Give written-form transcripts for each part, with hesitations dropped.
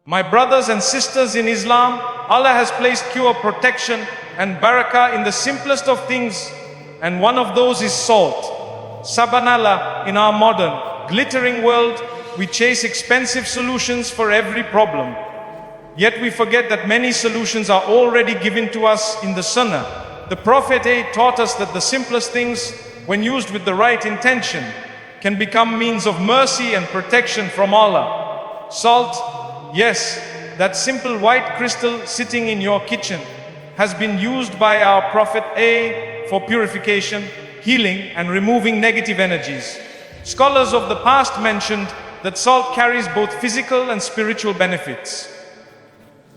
My brothers and sisters in Islam, Allah has placed cure, protection and barakah in the simplest of things, and one of those is salt. Subhanallah, in our modern, glittering world, we chase expensive solutions for every problem. Yet we forget that many solutions are already given to us in the Sunnah. The Prophet taught us that the simplest things, when used with the right intention, can become means of mercy and protection from Allah. Salt, yes, that simple white crystal sitting in your kitchen has been used by our Prophet for purification, healing and removing negative energies. Scholars of the past mentioned that salt carries both physical and spiritual benefits.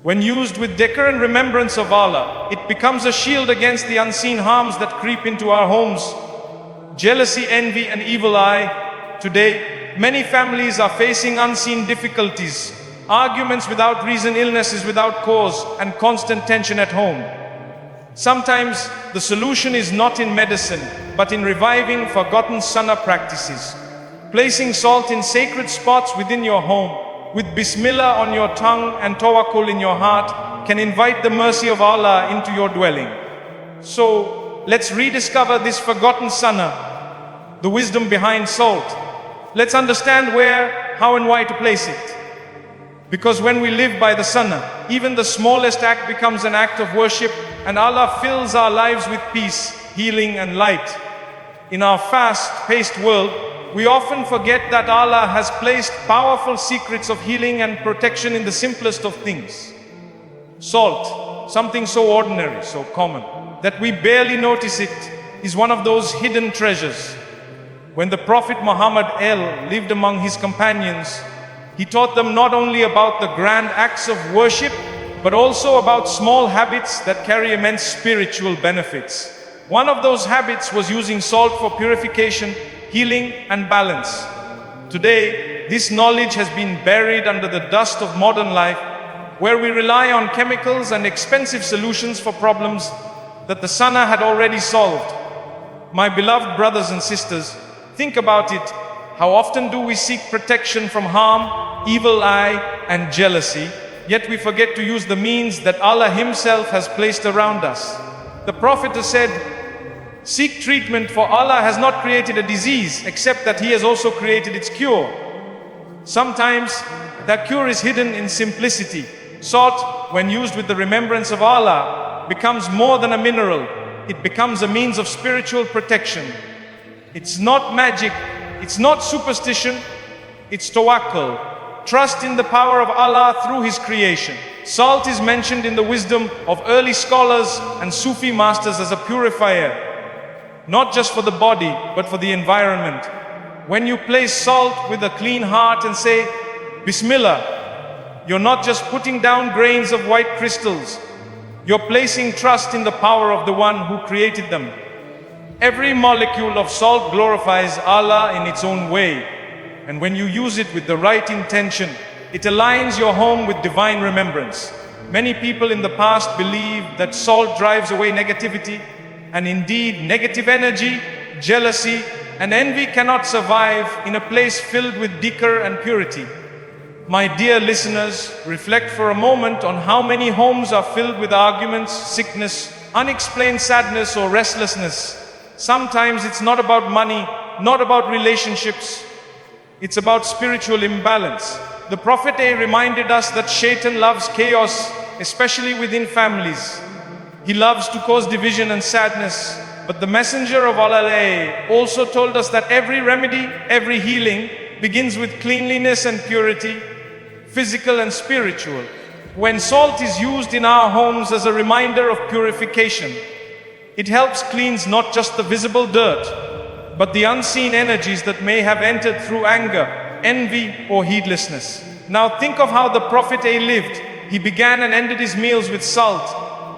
When used with dhikr and remembrance of Allah, it becomes a shield against the unseen harms that creep into our homes. Jealousy, envy and evil eye. Today, many families are facing unseen difficulties, arguments without reason, illnesses without cause, and constant tension at home. Sometimes the solution is not in medicine, but in reviving forgotten Sunnah practices. Placing salt in sacred spots within your home, with Bismillah on your tongue and Tawakkul in your heart, can invite the mercy of Allah into your dwelling. So, let's rediscover this forgotten Sunnah, the wisdom behind salt. Let's understand where, how and why to place it. Because when we live by the Sunnah, even the smallest act becomes an act of worship, and Allah fills our lives with peace, healing and light. In our fast-paced world, we often forget that Allah has placed powerful secrets of healing and protection in the simplest of things. Salt, something so ordinary, so common, that we barely notice it, is one of those hidden treasures. When the Prophet Muhammad lived among his companions, he taught them not only about the grand acts of worship, but also about small habits that carry immense spiritual benefits. One of those habits was using salt for purification, healing and balance. Today, this knowledge has been buried under the dust of modern life, where we rely on chemicals and expensive solutions for problems that the Sunnah had already solved. My beloved brothers and sisters, think about it. How often do we seek protection from harm, evil eye and jealousy, yet we forget to use the means that Allah Himself has placed around us. The Prophet has said, "Seek treatment, for Allah has not created a disease except that He has also created its cure." Sometimes that cure is hidden in simplicity. Salt, when used with the remembrance of Allah, becomes more than a mineral. It becomes a means of spiritual protection. It's not magic, it's not superstition, it's tawakkul. Trust in the power of Allah through His creation. Salt is mentioned in the wisdom of early scholars and Sufi masters as a purifier, not just for the body, but for the environment. When you place salt with a clean heart and say, Bismillah, you're not just putting down grains of white crystals. You're placing trust in the power of the one who created them. Every molecule of salt glorifies Allah in its own way. And when you use it with the right intention, it aligns your home with divine remembrance. Many people in the past believe that salt drives away negativity, and indeed, negative energy, jealousy, and envy cannot survive in a place filled with dhikr and purity. My dear listeners, reflect for a moment on how many homes are filled with arguments, sickness, unexplained sadness, or restlessness. Sometimes it's not about money, not about relationships. It's about spiritual imbalance. The Prophet reminded us that Shaitan loves chaos, especially within families. He loves to cause division and sadness. But the Messenger of Allah also told us that every remedy, every healing begins with cleanliness and purity, physical and spiritual. When salt is used in our homes as a reminder of purification, it helps cleanse not just the visible dirt, but the unseen energies that may have entered through anger, envy, or heedlessness. Now think of how the Prophet lived. He began and ended his meals with salt,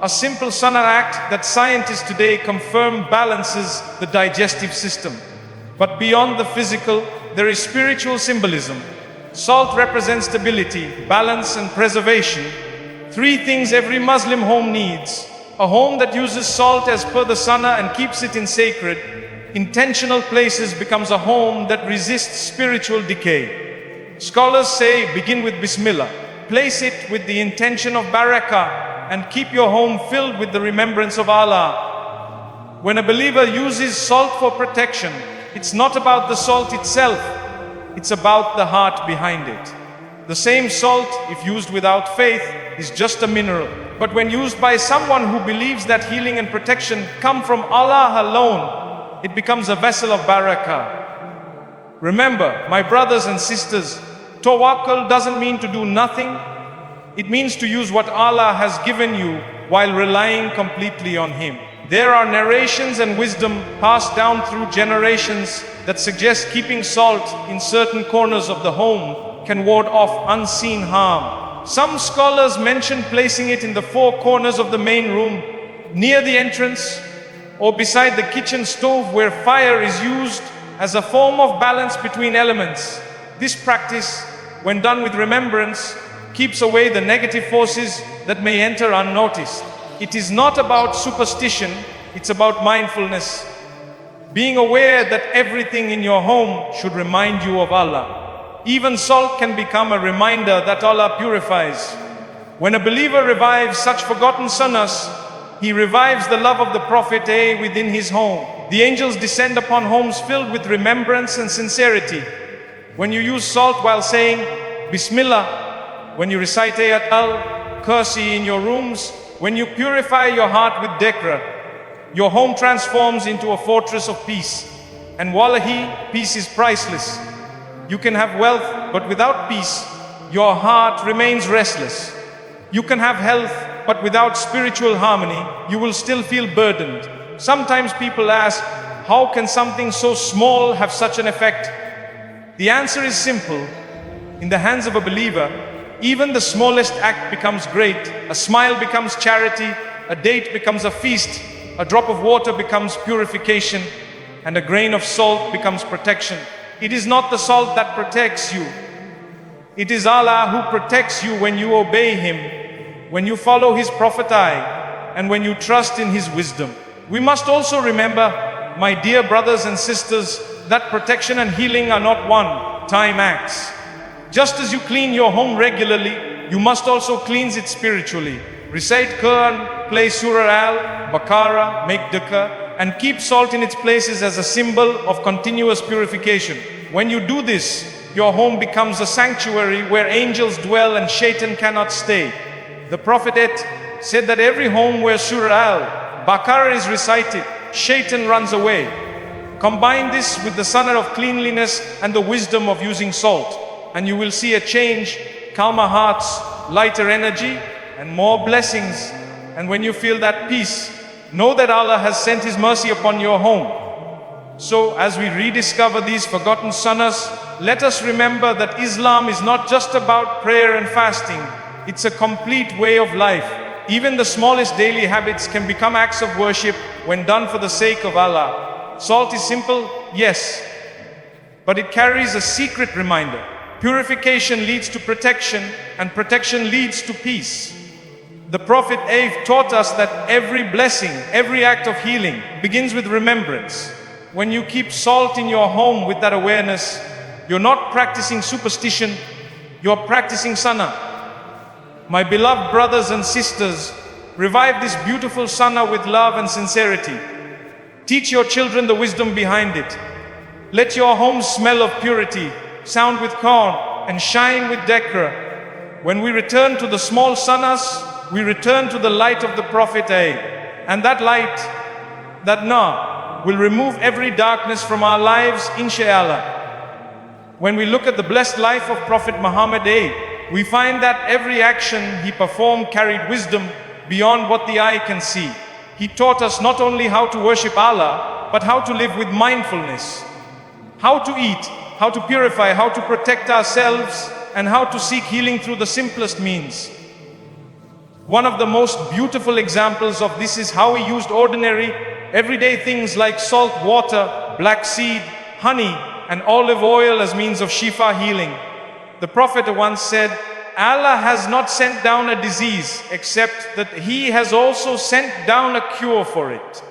a simple Sunnah act that scientists today confirm balances the digestive system. But beyond the physical, there is spiritual symbolism. Salt represents stability, balance, and preservation. Three things every Muslim home needs. A home that uses salt as per the Sunnah and keeps it in sacred, intentional places becomes a home that resists spiritual decay. Scholars say begin with Bismillah. place it with the intention of barakah and keep your home filled with the remembrance of Allah. When a believer uses salt for protection, it's not about the salt itself, it's about the heart behind it. The same salt, if used without faith, is just a mineral. But when used by someone who believes that healing and protection come from Allah alone, it becomes a vessel of barakah. Remember, my brothers and sisters, tawakkul doesn't mean to do nothing. It means to use what Allah has given you while relying completely on Him. There are narrations and wisdom passed down through generations that suggest keeping salt in certain corners of the home can ward off unseen harm. Some scholars mention placing it in the four corners of the main room, near the entrance, or beside the kitchen stove where fire is used as a form of balance between elements. This practice, when done with remembrance, keeps away the negative forces that may enter unnoticed. It is not about superstition, it's about mindfulness. Being aware that everything in your home should remind you of Allah. Even salt can become a reminder that Allah purifies. When a believer revives such forgotten sunnahs, he revives the love of the Prophet within his home. The angels descend upon homes filled with remembrance and sincerity. When you use salt while saying Bismillah, when you recite Ayat al-Kursi in your rooms, when you purify your heart with Dhikr, your home transforms into a fortress of peace. And wallahi, peace is priceless. You can have wealth, but without peace, your heart remains restless. You can have health, but without spiritual harmony, you will still feel burdened. Sometimes people ask, how can something so small have such an effect? The answer is simple. In the hands of a believer, even the smallest act becomes great. A smile becomes charity, a date becomes a feast, a drop of water becomes purification, and a grain of salt becomes protection. It is not the salt that protects you. It is Allah who protects you when you obey Him, when you follow His Prophet and when you trust in His wisdom. We must also remember, my dear brothers and sisters, that protection and healing are not one-time acts. Just as you clean your home regularly, you must also cleanse it spiritually. Recite Quran, play Surah Al-Barakah, make Dhikr, and keep salt in its places as a symbol of continuous purification. When you do this, your home becomes a sanctuary where angels dwell and Shaitan cannot stay. The Prophet said that every home where Surah Al-Barakah is recited, Shaitan runs away. Combine this with the sunnah of cleanliness and the wisdom of using salt, and you will see a change, calmer hearts, lighter energy, and more blessings. And when you feel that peace, know that Allah has sent His mercy upon your home. So as we rediscover these forgotten sunnahs, let us remember that Islam is not just about prayer and fasting. It's a complete way of life. Even the smallest daily habits can become acts of worship when done for the sake of Allah. Salt is simple, yes, but it carries a secret reminder. Purification leads to protection, and protection leads to peace. The Prophet taught us that every blessing, every act of healing begins with remembrance. When you keep salt in your home with that awareness, you're not practicing superstition, you're practicing sunnah. My beloved brothers and sisters, revive this beautiful sunnah with love and sincerity. Teach your children the wisdom behind it. Let your home smell of purity, sound with Quran, and shine with Dhikr. When we return to the small sunnahs, we return to the light of the Prophet and that light, that will remove every darkness from our lives, inshallah. When we look at the blessed life of Prophet Muhammad we find that every action he performed carried wisdom beyond what the eye can see. He taught us not only how to worship Allah, but how to live with mindfulness, how to eat, how to purify, how to protect ourselves, and how to seek healing through the simplest means. One of the most beautiful examples of this is how he used ordinary, everyday things like salt water, black seed, honey, and olive oil as means of shifa, healing. The Prophet once said, Allah has not sent down a disease except that He has also sent down a cure for it.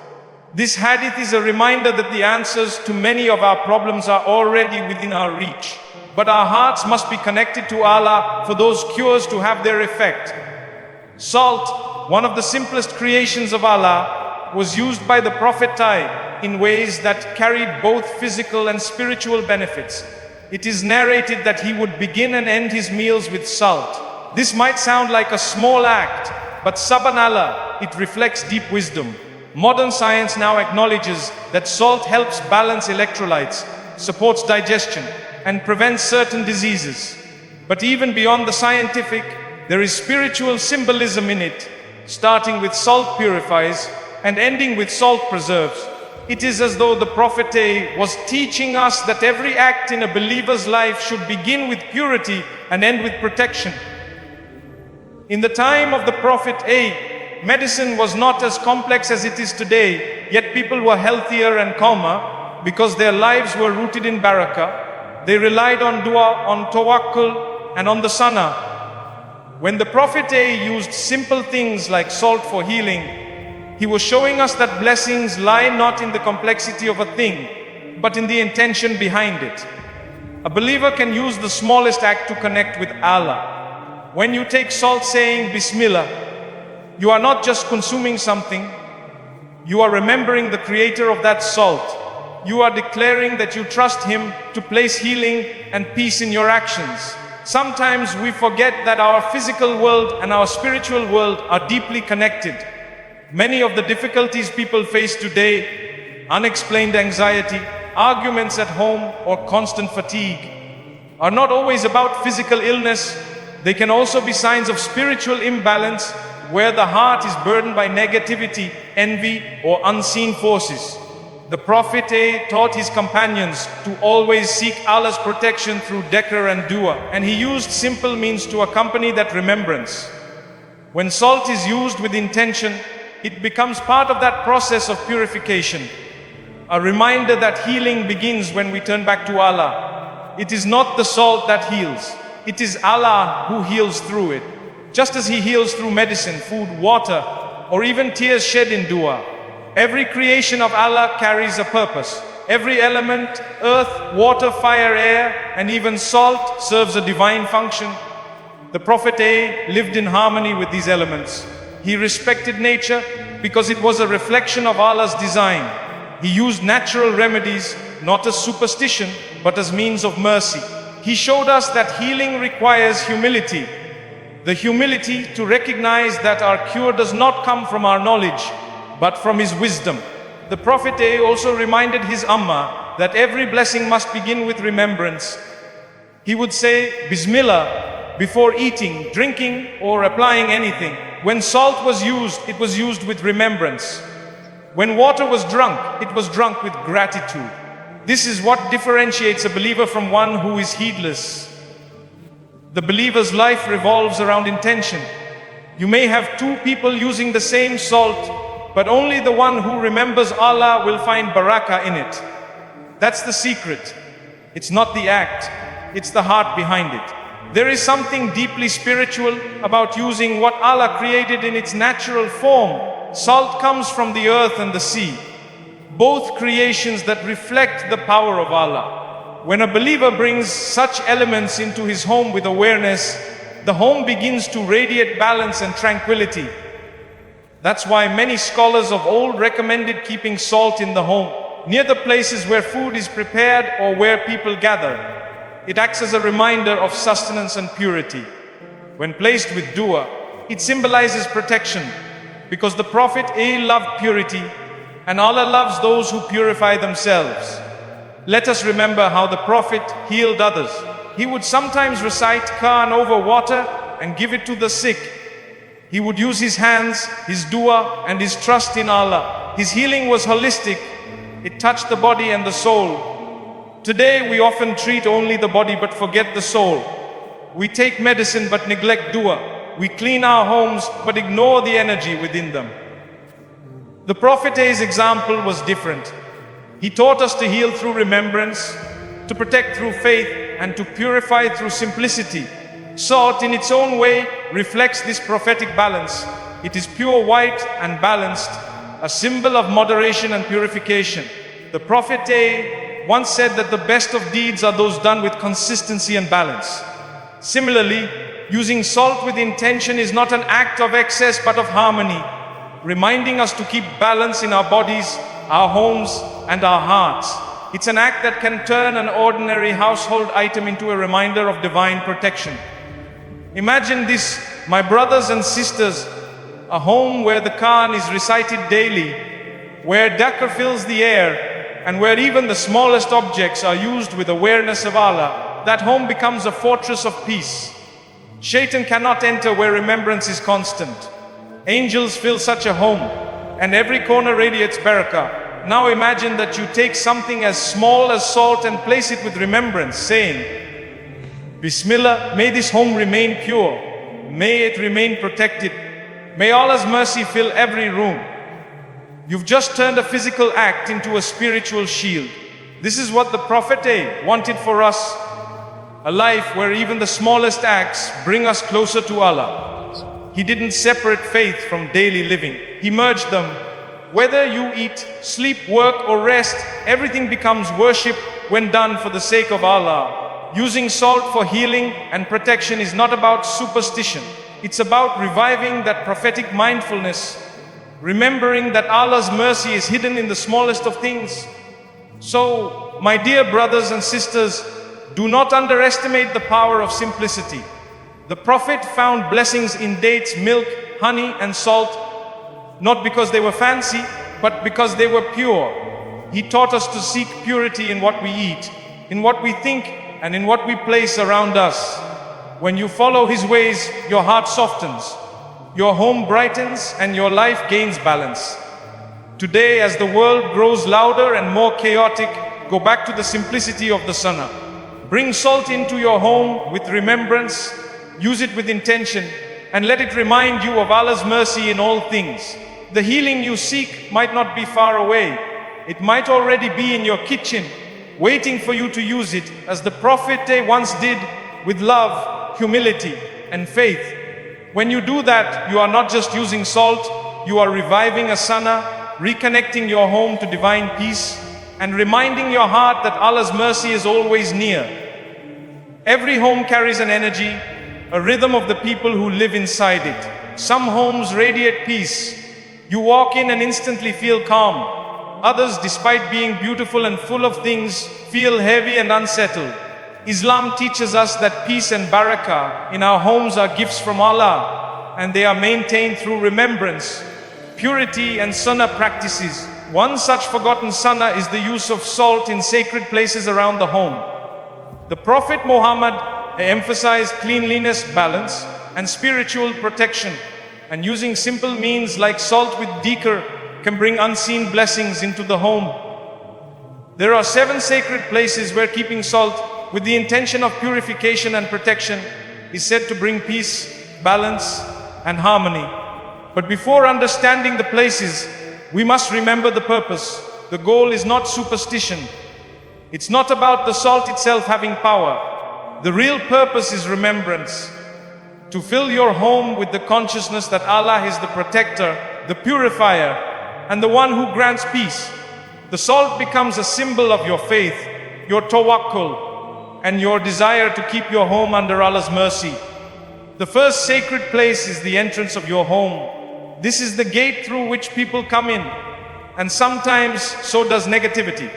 This hadith is a reminder that the answers to many of our problems are already within our reach. but our hearts must be connected to Allah for those cures to have their effect. Salt, one of the simplest creations of Allah, was used by the Prophet in ways that carried both physical and spiritual benefits. It is narrated that he would begin and end his meals with salt. This might sound like a small act, but subhanallah, it reflects deep wisdom. Modern science now acknowledges that salt helps balance electrolytes, supports digestion, and prevents certain diseases. But even beyond the scientific, there is spiritual symbolism in it, starting with salt purifies and ending with salt preserves. It is as though the Prophet was teaching us that every act in a believer's life should begin with purity and end with protection. In the time of the Prophet medicine was not as complex as it is today, yet people were healthier and calmer because their lives were rooted in Barakah. They relied on dua, on tawakkul, and on the Sunnah. When the Prophet used simple things like salt for healing, he was showing us that blessings lie not in the complexity of a thing, but in the intention behind it. A believer can use the smallest act to connect with Allah. When you take salt saying Bismillah, you are not just consuming something, you are remembering the creator of that salt. You are declaring that you trust him to place healing and peace in your actions. Sometimes we forget that our physical world and our spiritual world are deeply connected. Many of the difficulties people face today, unexplained anxiety, arguments at home, or constant fatigue, are not always about physical illness. They can also be signs of spiritual imbalance, where the heart is burdened by negativity, envy, or unseen forces. The Prophet taught his companions to always seek Allah's protection through dhikr and dua, and he used simple means to accompany that remembrance. When salt is used with intention, it becomes part of that process of purification, a reminder that healing begins when we turn back to Allah. It is not the salt that heals, it is Allah who heals through it. Just as he heals through medicine, food, water, or even tears shed in dua. Every creation of Allah carries a purpose. Every element, earth, water, fire, air, and even salt serves a divine function. The Prophet lived in harmony with these elements. He respected nature because it was a reflection of Allah's design. He used natural remedies, not as superstition, but as means of mercy. He showed us that healing requires humility. The humility to recognize that our cure does not come from our knowledge, but from his wisdom. The Prophet also reminded his ummah that every blessing must begin with remembrance. He would say Bismillah before eating, drinking, or applying anything. When salt was used, it was used with remembrance. When water was drunk, it was drunk with gratitude. This is what differentiates a believer from one who is heedless. The believer's life revolves around intention. You may have two people using the same salt, but only the one who remembers Allah will find barakah in it. That's the secret. It's not the act, it's the heart behind it. There is something deeply spiritual about using what Allah created in its natural form. Salt comes from the earth and the sea, both creations that reflect the power of Allah. When a believer brings such elements into his home with awareness, the home begins to radiate balance and tranquility. That's why many scholars of old recommended keeping salt in the home, near the places where food is prepared or where people gather. It acts as a reminder of sustenance and purity. When placed with dua, it symbolizes protection, because the Prophet loved purity, and Allah loves those who purify themselves. Let us remember how the Prophet healed others. He would sometimes recite Quran over water and give it to the sick. He would use his hands, his dua, and his trust in Allah. His healing was holistic. It touched the body and the soul. Today we often treat only the body but forget the soul. We take medicine but neglect dua. We clean our homes but ignore the energy within them. The Prophet's example was different. He taught us to heal through remembrance, to protect through faith, and to purify through simplicity. Salt in its own way reflects this prophetic balance. It is pure white and balanced, a symbol of moderation and purification. The Prophet once said that the best of deeds are those done with consistency and balance. Similarly, using salt with intention is not an act of excess but of harmony, reminding us to keep balance in our bodies, our homes, and our hearts. It's an act that can turn an ordinary household item into a reminder of divine protection. Imagine this, my brothers and sisters, a home where the Quran is recited daily, where Dhikr fills the air, and where even the smallest objects are used with awareness of Allah. That home becomes a fortress of peace. Shaitan cannot enter where remembrance is constant. Angels fill such a home, and every corner radiates barakah. Now imagine that you take something as small as salt and place it with remembrance, saying, Bismillah, may this home remain pure. May it remain protected. May Allah's mercy fill every room. You've just turned a physical act into a spiritual shield. This is what the Prophet wanted for us. A life where even the smallest acts bring us closer to Allah. He didn't separate faith from daily living. He merged them. Whether you eat, sleep, work, or rest, everything becomes worship when done for the sake of Allah. Using salt for healing and protection is not about superstition. It's about reviving that prophetic mindfulness, remembering that Allah's mercy is hidden in the smallest of things. So, my dear brothers and sisters, do not underestimate the power of simplicity. The Prophet found blessings in dates, milk, honey, and salt, not because they were fancy, but because they were pure. He taught us to seek purity in what we eat, in what we think, and in what we place around us. When you follow His ways, your heart softens, your home brightens, and your life gains balance. Today, as the world grows louder and more chaotic, go back to the simplicity of the Sunnah. Bring salt into your home with remembrance, use it with intention, and let it remind you of Allah's mercy in all things. The healing you seek might not be far away. It might already be in your kitchen, waiting for you to use it, as the Prophet once did, with love, humility, and faith. When you do that, you are not just using salt, you are reviving a Sunnah, reconnecting your home to divine peace, and reminding your heart that Allah's mercy is always near. Every home carries an energy, a rhythm of the people who live inside it. Some homes radiate peace. You walk in and instantly feel calm. Others, despite being beautiful and full of things, feel heavy and unsettled. Islam teaches us that peace and barakah in our homes are gifts from Allah, and they are maintained through remembrance, purity, and sunnah practices. One such forgotten sunnah is the use of salt in sacred places around the home. The Prophet Muhammad emphasized cleanliness, balance, and spiritual protection, and using simple means like salt with Dhikr can bring unseen blessings into the home. There are 7 sacred places where keeping salt with the intention of purification and protection is said to bring peace, balance, and harmony. But before understanding the places, we must remember the purpose. The goal is not superstition. It's not about the salt itself having power. The real purpose is remembrance. To fill your home with the consciousness that Allah is the protector, the purifier, and the one who grants peace. The salt becomes a symbol of your faith, your tawakkul, and your desire to keep your home under Allah's mercy. The first sacred place is the entrance of your home. This is the gate through which people come in, and sometimes so does negativity.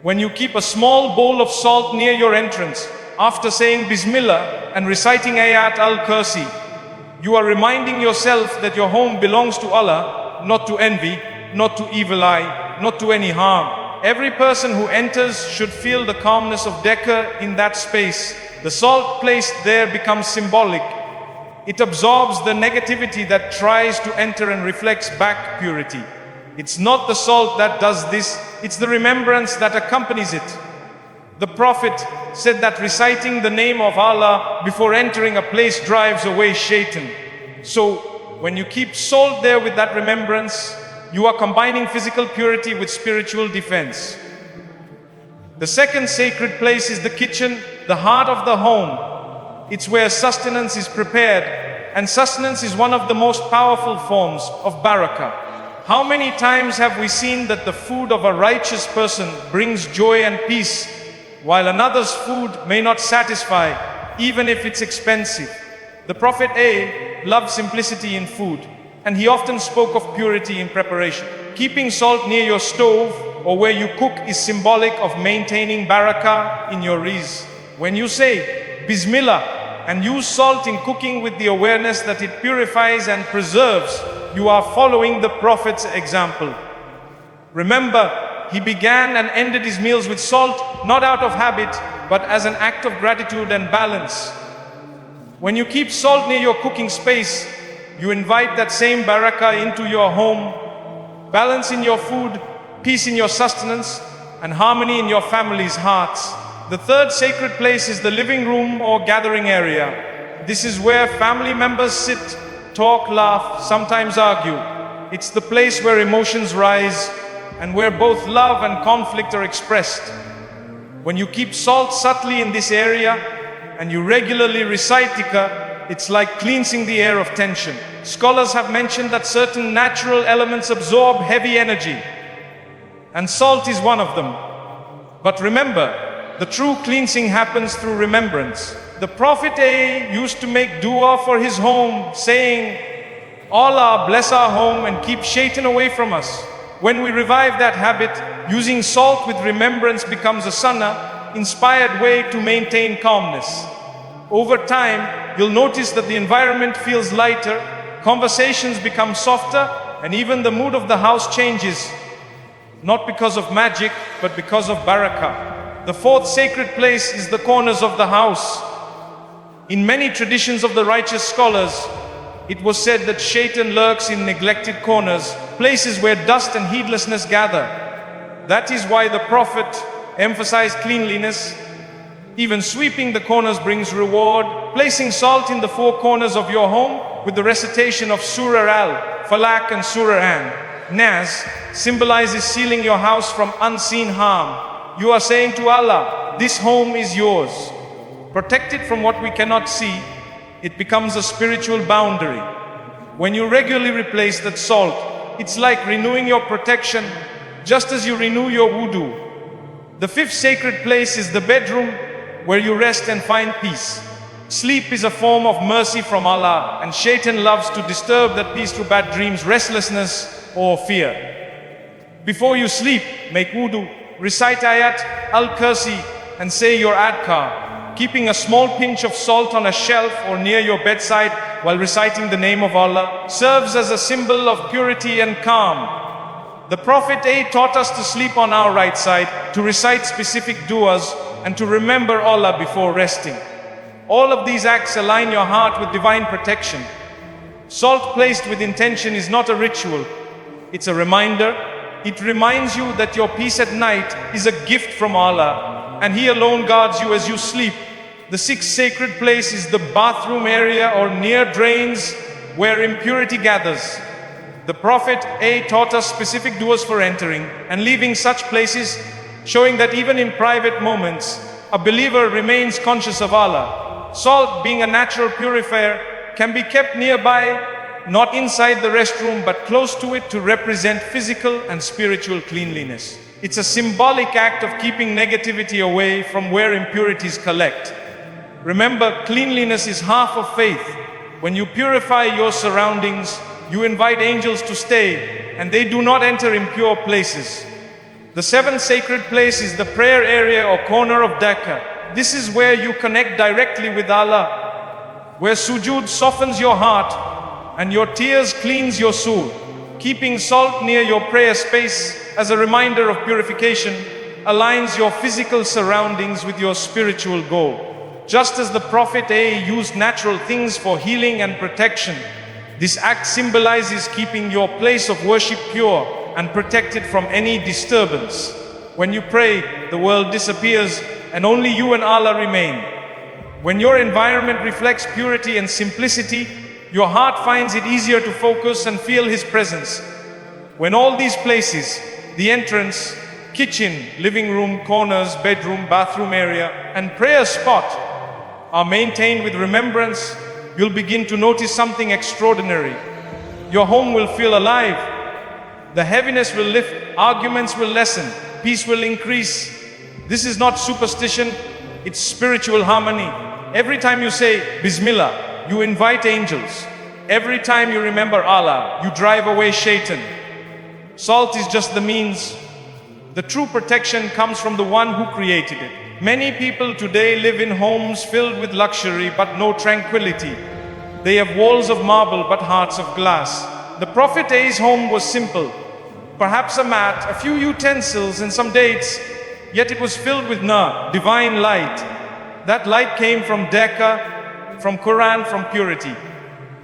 When you keep a small bowl of salt near your entrance, after saying Bismillah and reciting Ayat al-Kursi, you are reminding yourself that your home belongs to Allah, not to envy, not to evil eye, not to any harm. Every person who enters should feel the calmness of Dhikr in that space. The salt placed there becomes symbolic. It absorbs the negativity that tries to enter and reflects back purity. It's not the salt that does this, it's the remembrance that accompanies it. The Prophet said that reciting the name of Allah before entering a place drives away Shaitan. So, when you keep salt there with that remembrance, you are combining physical purity with spiritual defense. The second sacred place is the kitchen, the heart of the home. It's where sustenance is prepared, and sustenance is one of the most powerful forms of barakah. How many times have we seen that the food of a righteous person brings joy and peace, while another's food may not satisfy, even if it's expensive? The Prophet A loved simplicity in food, and he often spoke of purity in preparation. Keeping salt near your stove or where you cook is symbolic of maintaining barakah in your rizq. When you say Bismillah and use salt in cooking with the awareness that it purifies and preserves, you are following the Prophet's example. Remember, he began and ended his meals with salt, not out of habit, but as an act of gratitude and balance. When you keep salt near your cooking space, you invite that same barakah into your home, balance in your food, peace in your sustenance, and harmony in your family's hearts. The third sacred place is the living room or gathering area. This is where family members sit, talk, laugh, sometimes argue. It's the place where emotions rise and where both love and conflict are expressed. When you keep salt subtly in this area and you regularly recite dhikr, it's like cleansing the air of tension. Scholars have mentioned that certain natural elements absorb heavy energy, and salt is one of them. But remember, the true cleansing happens through remembrance. The Prophet A used to make dua for his home, saying, Allah bless our home and keep shaitan away from us. When we revive that habit, using salt with remembrance becomes a sunnah, inspired way to maintain calmness. Over time, you'll notice that the environment feels lighter, conversations become softer, and even the mood of the house changes. Not because of magic, but because of barakah. The fourth sacred place is the corners of the house. In many traditions of the righteous scholars, it was said that shaitan lurks in neglected corners, places where dust and heedlessness gather. That is why the Prophet emphasized cleanliness. Even sweeping the corners brings reward. Placing salt in the four corners of your home with the recitation of Surah Al, Falaq and Surah An-Nas symbolizes sealing your house from unseen harm. You are saying to Allah, this home is yours. Protected from what we cannot see, it becomes a spiritual boundary. When you regularly replace that salt, it's like renewing your protection, just as you renew your wudu. The fifth sacred place is the bedroom, where you rest and find peace. Sleep is a form of mercy from Allah, and shaitan loves to disturb that peace through bad dreams, restlessness, or fear. Before you sleep, make wudu, recite ayat al-Kursi, and say your adkar. Keeping a small pinch of salt on a shelf or near your bedside while reciting the name of Allah serves as a symbol of purity and calm. The Prophet A taught us to sleep on our right side, to recite specific du'as, and to remember Allah before resting. All of these acts align your heart with divine protection. Salt placed with intention is not a ritual, it's a reminder. It reminds you that your peace at night is a gift from Allah, and He alone guards you as you sleep. The sixth sacred place is the bathroom area or near drains where impurity gathers. The Prophet A taught us specific du'as for entering and leaving such places, showing that even in private moments, a believer remains conscious of Allah. Salt, being a natural purifier, can be kept nearby, not inside the restroom, but close to it to represent physical and spiritual cleanliness. It's a symbolic act of keeping negativity away from where impurities collect. Remember, cleanliness is half of faith. When you purify your surroundings, you invite angels to stay, and they do not enter impure places. The seventh sacred place is the prayer area or corner of Dhikr. This is where you connect directly with Allah, where sujood softens your heart and your tears cleans your soul. Keeping salt near your prayer space as a reminder of purification aligns your physical surroundings with your spiritual goal. Just as the Prophet A used natural things for healing and protection, this act symbolizes keeping your place of worship pure and protected from any disturbance. When you pray, the world disappears and only you and Allah remain. When your environment reflects purity and simplicity, your heart finds it easier to focus and feel His presence. When all these places, the entrance, kitchen, living room, corners, bedroom, bathroom area, and prayer spot, are maintained with remembrance, you'll begin to notice something extraordinary. Your home will feel alive. The heaviness will lift, arguments will lessen, peace will increase. This is not superstition, it's spiritual harmony. Every time you say Bismillah, you invite angels. Every time you remember Allah, you drive away Shaitan. Salt is just the means. The true protection comes from the one who created it. Many people today live in homes filled with luxury but no tranquility. They have walls of marble but hearts of glass. The Prophet A's home was simple. Perhaps a mat, a few utensils and some dates, yet it was filled with nur, divine light. That light came from Dhikr, from Quran, from purity.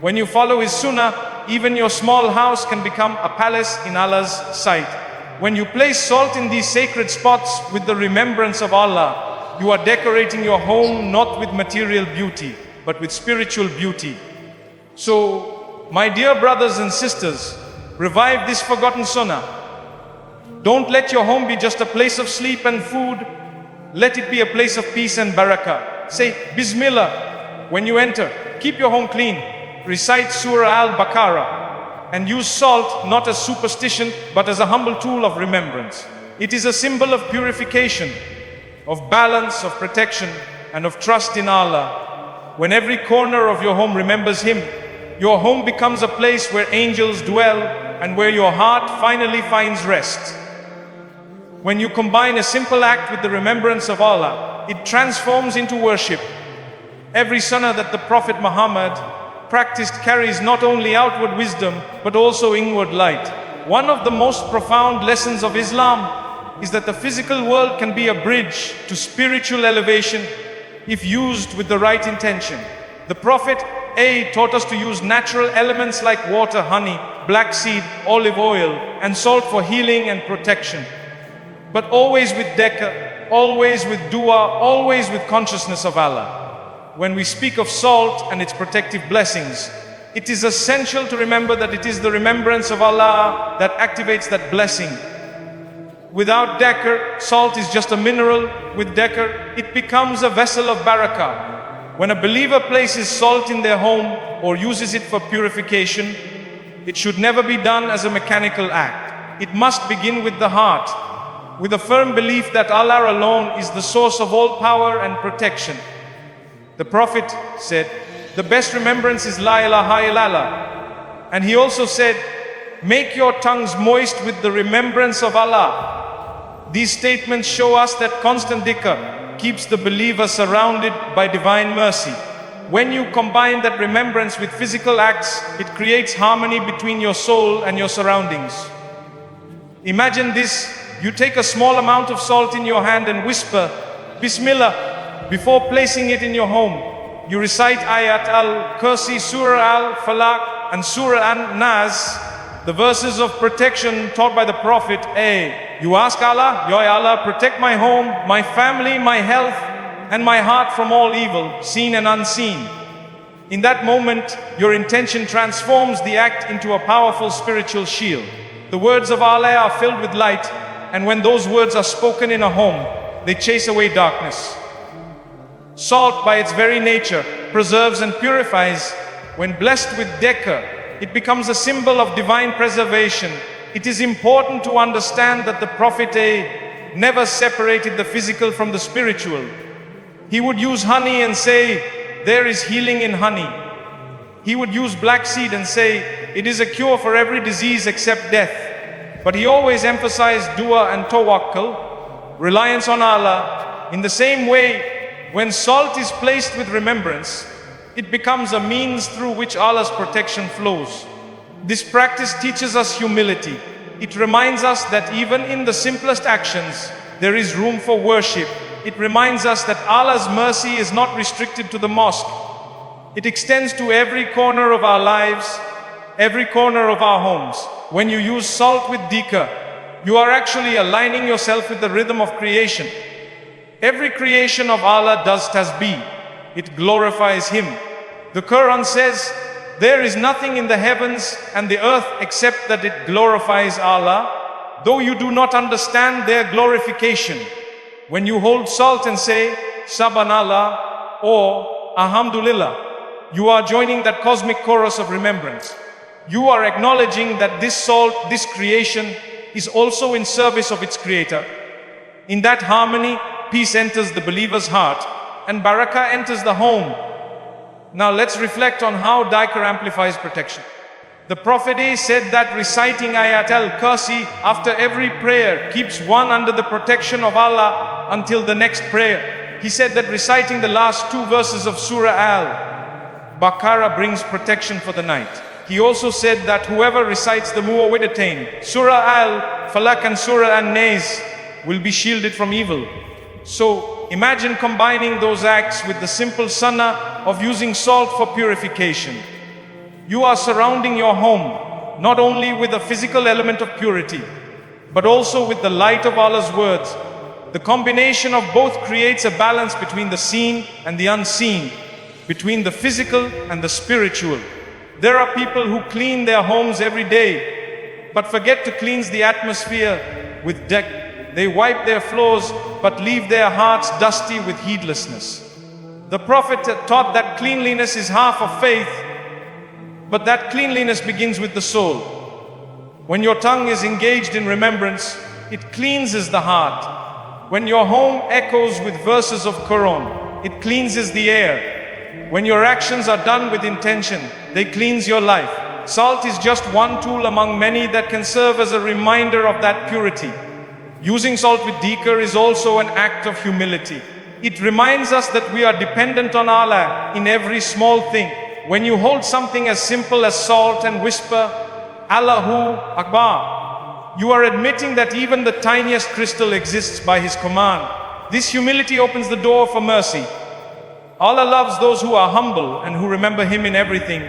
When you follow his Sunnah, even your small house can become a palace in Allah's sight. When you place salt in these sacred spots with the remembrance of Allah, you are decorating your home not with material beauty, but with spiritual beauty. So, my dear brothers and sisters, revive this forgotten Sunnah. Don't let your home be just a place of sleep and food. Let it be a place of peace and barakah. Say Bismillah when you enter. Keep your home clean. Recite Surah Al-Baqarah and use salt not as superstition but as a humble tool of remembrance. It is a symbol of purification, of balance, of protection and of trust in Allah. When every corner of your home remembers Him, your home becomes a place where angels dwell and where your heart finally finds rest. When you combine a simple act with the remembrance of Allah, it transforms into worship. Every sunnah that the Prophet Muhammad practiced carries not only outward wisdom but also inward light. One of the most profound lessons of Islam is that the physical world can be a bridge to spiritual elevation if used with the right intention. The Prophet taught us to use natural elements like water, honey, black seed, olive oil, and salt for healing and protection. But always with dhikr, always with dua, always with consciousness of Allah. When we speak of salt and its protective blessings, it is essential to remember that it is the remembrance of Allah that activates that blessing. Without dhikr, salt is just a mineral. With dhikr, it becomes a vessel of barakah. When a believer places salt in their home or uses it for purification, it should never be done as a mechanical act. It must begin with the heart, with a firm belief that Allah alone is the source of all power and protection. The Prophet said, the best remembrance is La ilaha illallah. And he also said, make your tongues moist with the remembrance of Allah. These statements show us that constant dhikr keeps the believer surrounded by divine mercy. When you combine that remembrance with physical acts, it creates harmony between your soul and your surroundings. Imagine this, you take a small amount of salt in your hand and whisper, Bismillah, before placing it in your home. You recite Ayat al-Kursi, Surah al-Falaq and Surah al-Nas, the verses of protection taught by the Prophet. You ask Allah, Ya Allah, protect my home, my family, my health, and my heart from all evil, seen and unseen. In that moment, your intention transforms the act into a powerful spiritual shield. The words of Allah are filled with light, and when those words are spoken in a home, they chase away darkness. Salt, by its very nature, preserves and purifies. When blessed with dhikr, it becomes a symbol of divine preservation. It is important to understand that the Prophet never separated the physical from the spiritual. He would use honey and say, there is healing in honey. He would use black seed and say, it is a cure for every disease except death. But he always emphasized dua and tawakkul, reliance on Allah. In the same way, when salt is placed with remembrance, it becomes a means through which Allah's protection flows. This practice teaches us humility. It reminds us that even in the simplest actions, there is room for worship. It reminds us that Allah's mercy is not restricted to the mosque. It extends to every corner of our lives, every corner of our homes. When you use salt with dhikr, you are actually aligning yourself with the rhythm of creation. Every creation of Allah does tasbih. It glorifies Him. The Quran says, there is nothing in the heavens and the earth except that it glorifies Allah, though you do not understand their glorification. When you hold salt and say, Subhanallah or Alhamdulillah, you are joining that cosmic chorus of remembrance. You are acknowledging that this salt, this creation, is also in service of its creator. In that harmony, peace enters the believer's heart and barakah enters the home. Now let's reflect on how Dhikr amplifies protection. The Prophet said that reciting Ayat al-Kursi after every prayer keeps one under the protection of Allah until the next prayer. He said that reciting the last 2 verses of Surah al-Barakah brings protection for the night. He also said that whoever recites the Muawwidatayn, Surah al-Falaq and Surah al-Nas, will be shielded from evil. So imagine combining those acts with the simple sunnah of using salt for purification. You are surrounding your home not only with a physical element of purity, but also with the light of Allah's words. The combination of both creates a balance between the seen and the unseen, between the physical and the spiritual. There are people who clean their homes every day, but forget to cleanse the atmosphere with dhikr. They wipe their floors, but leave their hearts dusty with heedlessness. The Prophet taught that cleanliness is half of faith, but that cleanliness begins with the soul. When your tongue is engaged in remembrance, it cleanses the heart. When your home echoes with verses of Quran, it cleanses the air. When your actions are done with intention, they cleanse your life. Salt is just one tool among many that can serve as a reminder of that purity. Using salt with dhikr is also an act of humility. It reminds us that we are dependent on Allah in every small thing. When you hold something as simple as salt and whisper, Allahu Akbar, you are admitting that even the tiniest crystal exists by His command. This humility opens the door for mercy. Allah loves those who are humble and who remember Him in everything.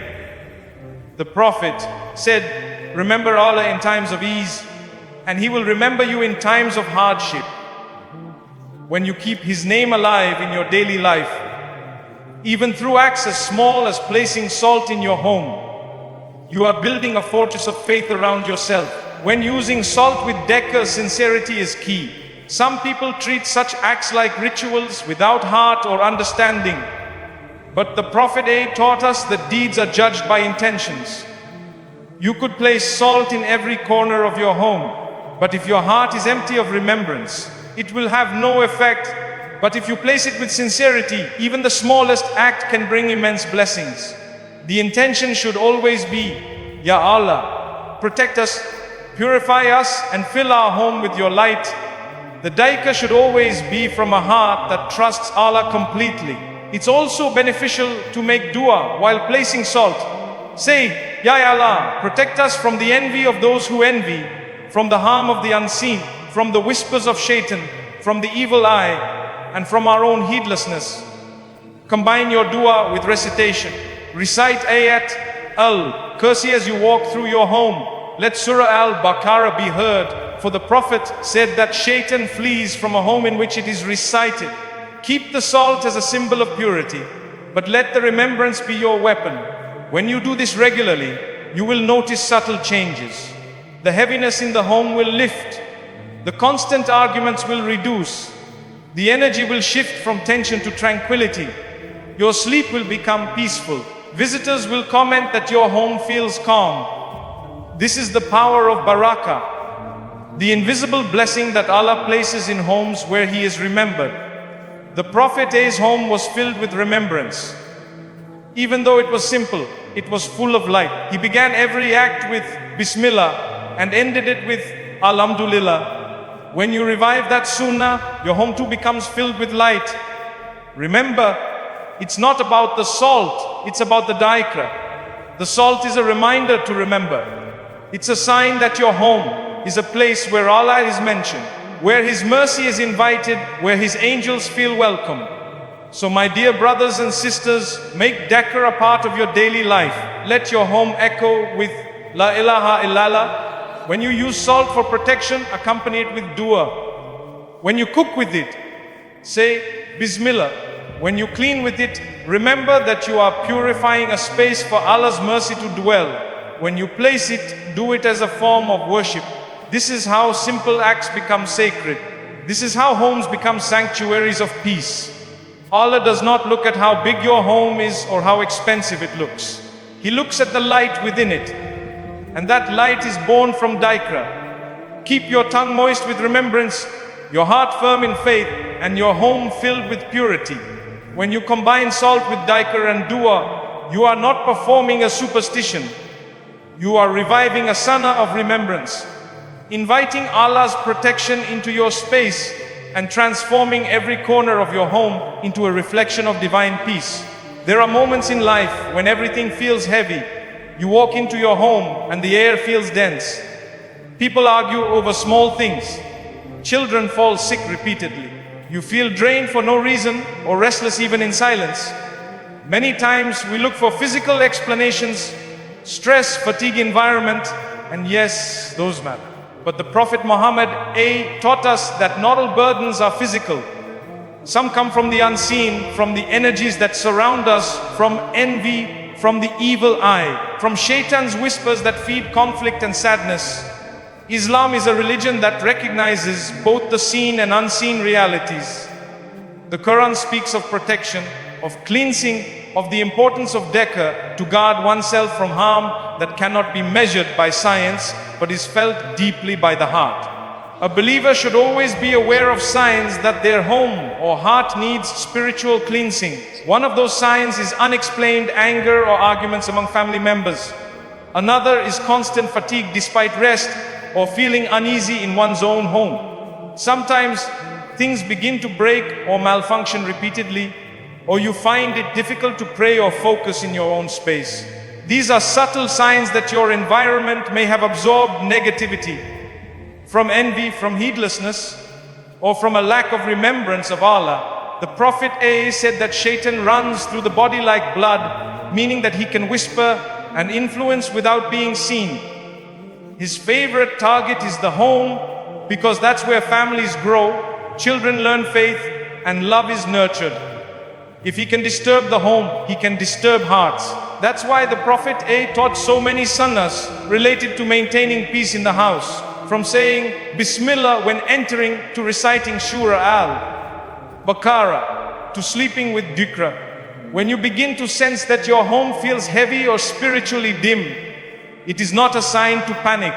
The Prophet said, remember Allah in times of ease, and He will remember you in times of hardship. When you keep His name alive in your daily life, even through acts as small as placing salt in your home, you are building a fortress of faith around yourself. When using salt with dhikr, sincerity is key. Some people treat such acts like rituals without heart or understanding. But the Prophet taught us that deeds are judged by intentions. You could place salt in every corner of your home, but if your heart is empty of remembrance, it will have no effect. But if you place it with sincerity, even the smallest act can bring immense blessings. The intention should always be, Ya Allah, protect us, purify us, and fill our home with your light. The dhikr should always be from a heart that trusts Allah completely. It's also beneficial to make dua while placing salt. Say, Ya Allah, protect us from the envy of those who envy, from the harm of the unseen, from the whispers of shaitan, from the evil eye, and from our own heedlessness. Combine your dua with recitation. Recite Ayat al-Kursi as you walk through your home. Let Surah al-Barakah be heard. For the Prophet said that shaitan flees from a home in which it is recited. Keep the salt as a symbol of purity, but let the remembrance be your weapon. When you do this regularly, you will notice subtle changes. The heaviness in the home will lift. The constant arguments will reduce. The energy will shift from tension to tranquility. Your sleep will become peaceful. Visitors will comment that your home feels calm. This is the power of Barakah, the invisible blessing that Allah places in homes where He is remembered. The Prophet's home was filled with remembrance. Even though it was simple, it was full of light. He began every act with Bismillah and ended it with Alhamdulillah. When you revive that Sunnah, your home too becomes filled with light. Remember, it's not about the salt, it's about the dhikr. The salt is a reminder to remember. It's a sign that your home is a place where Allah is mentioned, where His mercy is invited, where His angels feel welcome. So my dear brothers and sisters, make dhikr a part of your daily life. Let your home echo with La ilaha illallah. When you use salt for protection, accompany it with dua. When you cook with it, say Bismillah. When you clean with it, remember that you are purifying a space for Allah's mercy to dwell. When you place it, do it as a form of worship. This is how simple acts become sacred. This is how homes become sanctuaries of peace. Allah does not look at how big your home is or how expensive it looks. He looks at the light within it. and that light is born from Dhikr. Keep your tongue moist with remembrance, your heart firm in faith, and your home filled with purity. When you combine salt with Dhikr and dua, you are not performing a superstition. You are reviving a Sunnah of remembrance, inviting Allah's protection into your space and transforming every corner of your home into a reflection of divine peace. There are moments in life when everything feels heavy. You walk into your home and the air feels dense. People argue over small things. Children fall sick repeatedly. You feel drained for no reason or restless even in silence. Many times we look for physical explanations: stress, fatigue, environment, and yes, those matter. But the Prophet Muhammad taught us that not all burdens are physical. Some come from the unseen, from the energies that surround us, from envy, from the evil eye, from Shaitan's whispers that feed conflict and sadness. Islam is a religion that recognizes both the seen and unseen realities. The Quran speaks of protection, of cleansing, of the importance of dhikr to guard oneself from harm that cannot be measured by science but is felt deeply by the heart. A believer should always be aware of signs that their home or heart needs spiritual cleansing. One of those signs is unexplained anger or arguments among family members. Another is constant fatigue despite rest, or feeling uneasy in one's own home. Sometimes things begin to break or malfunction repeatedly, or you find it difficult to pray or focus in your own space. These are subtle signs that your environment may have absorbed negativity from envy, from heedlessness, or from a lack of remembrance of Allah. The Prophet said that Shaitan runs through the body like blood, meaning that he can whisper and influence without being seen. His favorite target is the home, because that's where families grow, children learn faith, and love is nurtured. If he can disturb the home, he can disturb hearts. That's why the Prophet taught so many sunnahs related to maintaining peace in the house. From saying Bismillah when entering, to reciting Surah Al-Barakah, to sleeping with Dhikr. When you begin to sense that your home feels heavy or spiritually dim, it is not a sign to panic.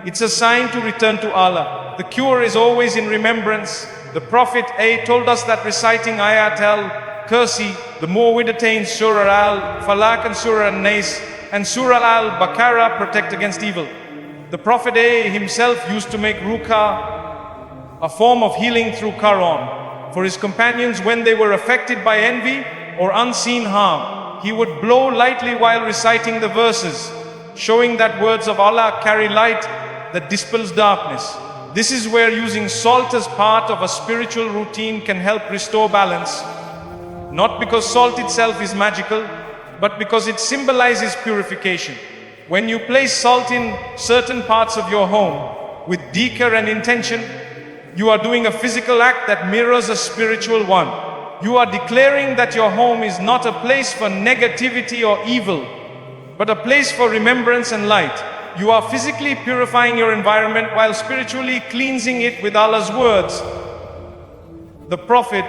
It's a sign to return to Allah. The cure is always in remembrance. The Prophet told us that reciting Ayat al-Kursi, the more we attain Surah Al-Falaq and Surah Al-Nas and Surah Al-Baqarah protect against evil. The Prophet himself used to make ruqa, a form of healing through Quran, for his companions when they were affected by envy or unseen harm. He would blow lightly while reciting the verses, showing that words of Allah carry light that dispels darkness. This is where using salt as part of a spiritual routine can help restore balance. Not because salt itself is magical, but because it symbolizes purification. When you place salt in certain parts of your home with dhikr and intention, you are doing a physical act that mirrors a spiritual one. You are declaring that your home is not a place for negativity or evil, but a place for remembrance and light. You are physically purifying your environment while spiritually cleansing it with Allah's words. The Prophet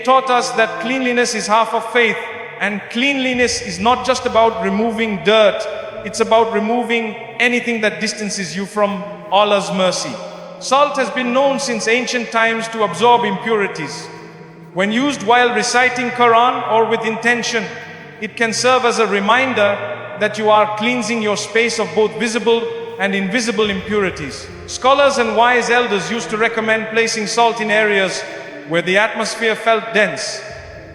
taught us that cleanliness is half of faith, and cleanliness is not just about removing dirt, it's about removing anything that distances you from Allah's mercy. Salt has been known since ancient times to absorb impurities. When used while reciting Quran or with intention, it can serve as a reminder that you are cleansing your space of both visible and invisible impurities. Scholars and wise elders used to recommend placing salt in areas where the atmosphere felt dense,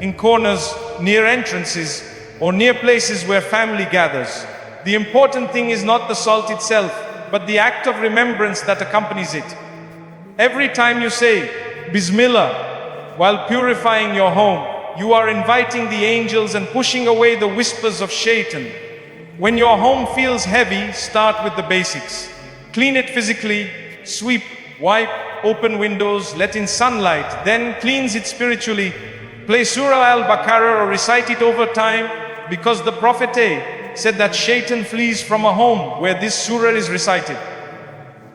in corners, near entrances, or near places where family gathers. The important thing is not the salt itself, but the act of remembrance that accompanies it. Every time you say Bismillah while purifying your home, you are inviting the angels and pushing away the whispers of Shaitan. When your home feels heavy, start with the basics. Clean it physically, sweep, wipe, open windows, let in sunlight, then cleanse it spiritually. Play Surah Al-Baqarah or recite it over time, because the Prophet said that Shaitan flees from a home where this surah is recited.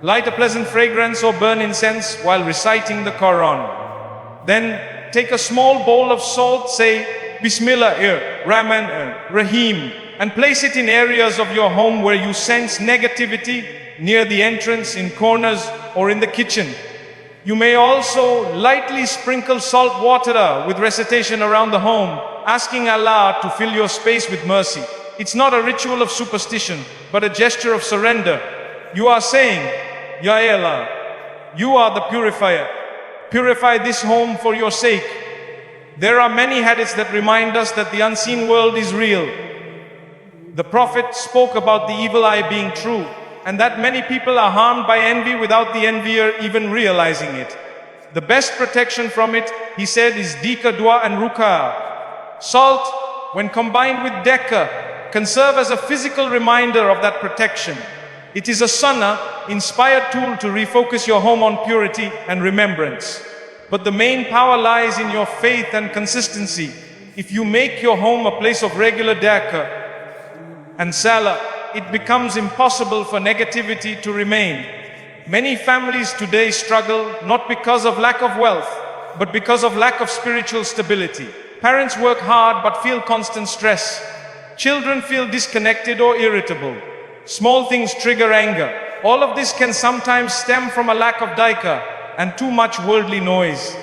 Light a pleasant fragrance or burn incense while reciting the Quran. Then take a small bowl of salt, say Bismillah Rahman Rahim, and place it in areas of your home where you sense negativity, near the entrance, in corners, or in the kitchen. You may also lightly sprinkle salt water with recitation around the home, asking Allah to fill your space with mercy. It's not a ritual of superstition, but a gesture of surrender. You are saying, Ya Allah, you are the purifier. Purify this home for your sake. There are many hadiths that remind us that the unseen world is real. The Prophet spoke about the evil eye being true, and that many people are harmed by envy without the envier even realizing it. The best protection from it, he said, is Dhikr, dua and ruqa. Salt, when combined with Dhikr, can serve as a physical reminder of that protection. It is a Sunnah, inspired tool to refocus your home on purity and remembrance. But the main power lies in your faith and consistency. If you make your home a place of regular Dhikr and salah, it becomes impossible for negativity to remain. Many families today struggle not because of lack of wealth, but because of lack of spiritual stability. Parents work hard but feel constant stress. Children feel disconnected or irritable. Small things trigger anger. All of this can sometimes stem from a lack of dhikr and too much worldly noise.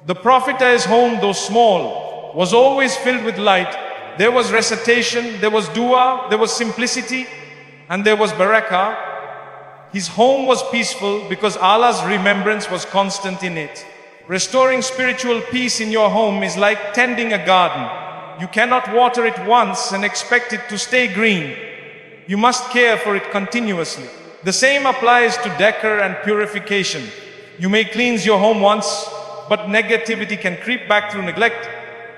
The Prophet's home, though small, was always filled with light. There was recitation, there was dua, there was simplicity, and there was barakah. His home was peaceful because Allah's remembrance was constant in it. Restoring spiritual peace in your home is like tending a garden. You cannot water it once and expect it to stay green. You must care for it continuously. The same applies to dhikr and purification. You may cleanse your home once, but negativity can creep back through neglect,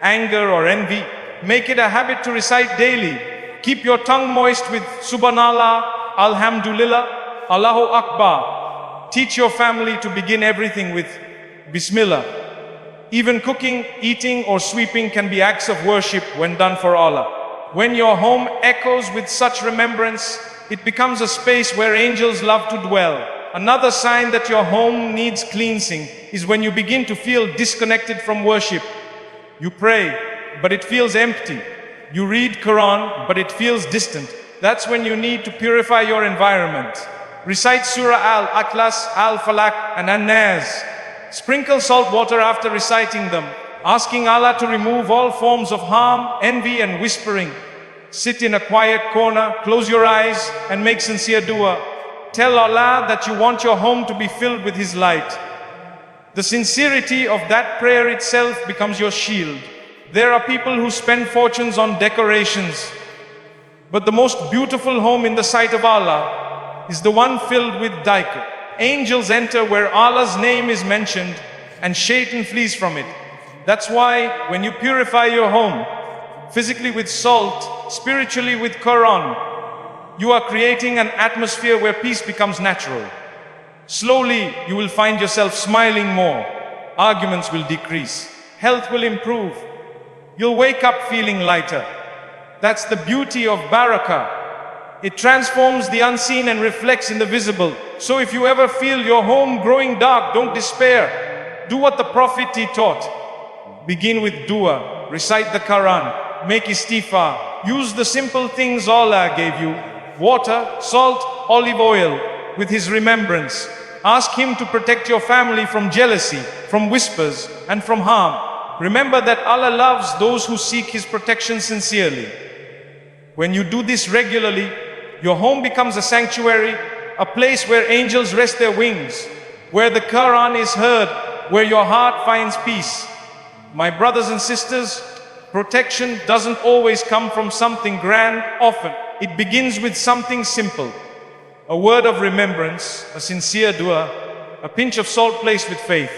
anger, or envy. Make it a habit to recite daily. Keep your tongue moist with Subhanallah, Alhamdulillah, Allahu Akbar. Teach your family to begin everything with Bismillah. Even cooking, eating, or sweeping can be acts of worship when done for Allah. When your home echoes with such remembrance, it becomes a space where angels love to dwell. Another sign that your home needs cleansing is when you begin to feel disconnected from worship. You pray, but it feels empty. You read Quran, but it feels distant. That's when you need to purify your environment. Recite Surah Al-Ikhlas, Al-Falaq, and An-Nas. Sprinkle salt water after reciting them, asking Allah to remove all forms of harm, envy, and whispering. Sit in a quiet corner, close your eyes, and make sincere dua. Tell Allah that you want your home to be filled with His light. The sincerity of that prayer itself becomes your shield. There are people who spend fortunes on decorations, but the most beautiful home in the sight of Allah is the one filled with dhikr. Angels enter where Allah's name is mentioned, and Shaitan flees from it. That's why when you purify your home, physically with salt, spiritually with Quran, you are creating an atmosphere where peace becomes natural. Slowly, you will find yourself smiling more. Arguments will decrease. Health will improve. You'll wake up feeling lighter. That's the beauty of Barakah. It transforms the unseen and reflects in the visible. So if you ever feel your home growing dark, don't despair. Do what the Prophet taught. Begin with dua, recite the Quran, make istighfar. Use the simple things Allah gave you: water, salt, olive oil, with His remembrance. Ask Him to protect your family from jealousy, from whispers, and from harm. Remember that Allah loves those who seek His protection sincerely. When you do this regularly, your home becomes a sanctuary, a place where angels rest their wings, where the Quran is heard, where your heart finds peace. My brothers and sisters, protection doesn't always come from something grand. Often, it begins with something simple. A word of remembrance, a sincere dua, a pinch of salt placed with faith.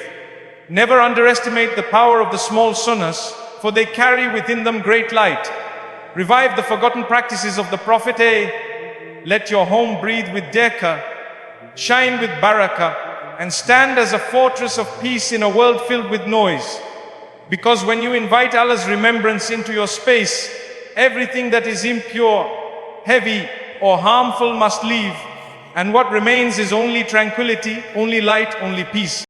Never underestimate the power of the small sunnahs, for they carry within them great light. Revive the forgotten practices of the Prophet. Let your home breathe with dhikr, shine with barakah, and stand as a fortress of peace in a world filled with noise. Because when you invite Allah's remembrance into your space, everything that is impure, heavy, or harmful must leave, and what remains is only tranquility, only light, only peace.